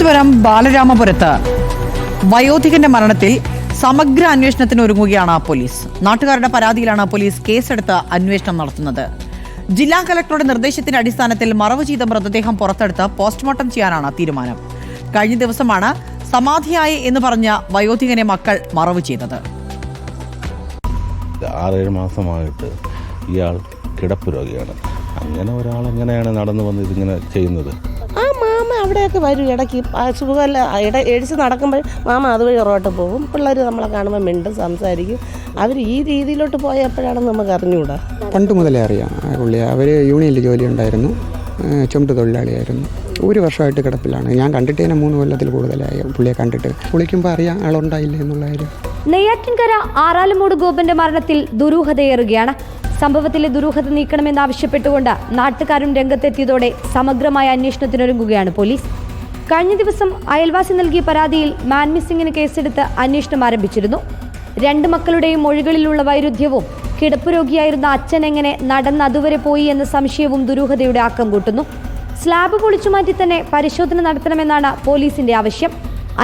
തിരുവനന്തപുരം ബാലരാമപുരത്ത് വയോധികന്റെ മരണത്തിൽ സമഗ്ര അന്വേഷണത്തിന് ഒരുങ്ങുകയാണ് പോലീസ്. നാട്ടുകാരുടെ പരാതിയിലാണ് പോലീസ് കേസെടുത്ത് അന്വേഷണം നടത്തുന്നത്. ജില്ലാ കലക്ടറുടെ നിർദ്ദേശത്തിന്റെ അടിസ്ഥാനത്തിൽ മറവ് ചെയ്ത മൃതദേഹം പുറത്തെടുത്ത് പോസ്റ്റ്മോർട്ടം ചെയ്യാനാണ് തീരുമാനം. കഴിഞ്ഞ ദിവസമാണ് സമാധിയായി എന്ന് പറഞ്ഞ വയോധികനെ മക്കൾ മറവ് ചെയ്തത്. 6-7 മാസമായിട്ട് ഇയാൾ കിടപ്പ് രോഗിയാണ്. അങ്ങനെ ഒരാൾ എങ്ങനെയാണ് നടന്നു വന്ന് ഇതിങ്ങനെ ചെയ്യുന്നത്? മാമ അവിടെയൊക്കെ വരും ഇടയ്ക്ക് സുഖമല്ല എഴുതി നടക്കുമ്പോൾ മാമ അതുവഴി പുറകോട്ട് പോകും. പിള്ളേർ നമ്മളെ കാണുമ്പോൾ മിണ്ടും സംസാരിക്കും. അവർ ഈ രീതിയിലോട്ട് പോയപ്പോഴാണെന്ന് നമുക്ക് അറിഞ്ഞുകൂടാ. പണ്ട് മുതലേ അറിയാം പുള്ളി. അവർ യൂണിയനിൽ ജോലി ഉണ്ടായിരുന്നു, ചുമട്ട് തൊഴിലാളിയായിരുന്നു. 1 വർഷമായിട്ട് കിടപ്പിലാണ്. ഞാൻ കണ്ടിട്ട് തന്നെ 3 കൊല്ലത്തിൽ കൂടുതലായി പുള്ളിയെ കണ്ടിട്ട്. കുളിക്കുമ്പോൾ അറിയാം ആളുണ്ടായില്ല എന്നുള്ള കാര്യം. നെയ്യാറ്റിൻകര ആറാലുമൂട് ഗോപന്റെ മരണത്തിൽ ദുരൂഹതയേറുകയാണ്. സംഭവത്തിലെ ദുരൂഹത നീക്കണമെന്നാവശ്യപ്പെട്ടുകൊണ്ട് നാട്ടുകാരും രംഗത്തെത്തിയതോടെ സമഗ്രമായ അന്വേഷണത്തിനൊരുങ്ങുകയാണ് പോലീസ്. കഴിഞ്ഞ ദിവസം അയൽവാസി നൽകിയ പരാതിയിൽ മാൻ മിസ്സിംഗിന് കേസെടുത്ത് അന്വേഷണം ആരംഭിച്ചിരുന്നു. 2 മക്കളുടെയും മൊഴികളിലുള്ള വൈരുദ്ധ്യവും കിടപ്പ് രോഗിയായിരുന്ന അച്ഛൻ എങ്ങനെ നടന്ന് അതുവരെ പോയി എന്ന സംശയവും ദുരൂഹതയുടെ ആക്കം കൂട്ടുന്നു. സ്ലാബ് പൊളിച്ചുമാറ്റി തന്നെ പരിശോധന നടത്തണമെന്നാണ് പോലീസിന്റെ ആവശ്യം.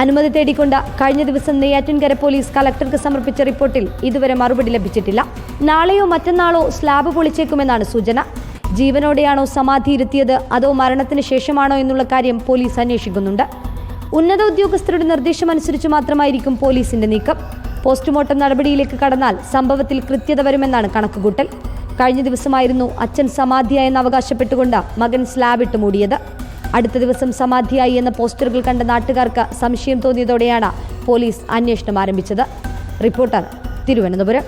അനുമതി തേടിക്കൊണ്ട് കഴിഞ്ഞ ദിവസം നെയ്യാറ്റിൻകര പോലീസ് കളക്ടർക്ക് സമർപ്പിച്ച റിപ്പോർട്ടിൽ ഇതുവരെ മറുപടി ലഭിച്ചിട്ടില്ല. നാളെയോ മറ്റന്നാളോ സ്ലാബ് പൊളിച്ചേക്കുമെന്നാണ് സൂചന. ജീവനോടെയാണോ സമാധി ഇരുത്തിയത് അതോ മരണത്തിന് ശേഷമാണോ എന്നുള്ള കാര്യം പോലീസ് അന്വേഷിക്കുന്നുണ്ട്. ഉന്നത ഉദ്യോഗസ്ഥരുടെ നിർദ്ദേശമനുസരിച്ച് മാത്രമായിരിക്കും പോലീസിന്റെ നീക്കം. പോസ്റ്റ്മോർട്ടം നടപടിയിലേക്ക് കടന്നാൽ സംഭവത്തിൽ കൃത്യത വരുമെന്നാണ് കണക്കുകൂട്ടൽ. കഴിഞ്ഞ ദിവസമായിരുന്നു അച്ഛൻ സമാധിയായെന്ന് അവകാശപ്പെട്ടുകൊണ്ട് മകൻ സ്ലാബ് ഇട്ട് മൂടിയത്. അടുത്ത ദിവസം സമാധിയായി എന്ന പോസ്റ്ററുകൾ കണ്ട നാട്ടുകാർക്ക് സംശയം തോന്നിയതോടെയാണ് പോലീസ് അന്വേഷണം ആരംഭിച്ചത്. റിപ്പോർട്ടർ, തിരുവനന്തപുരം.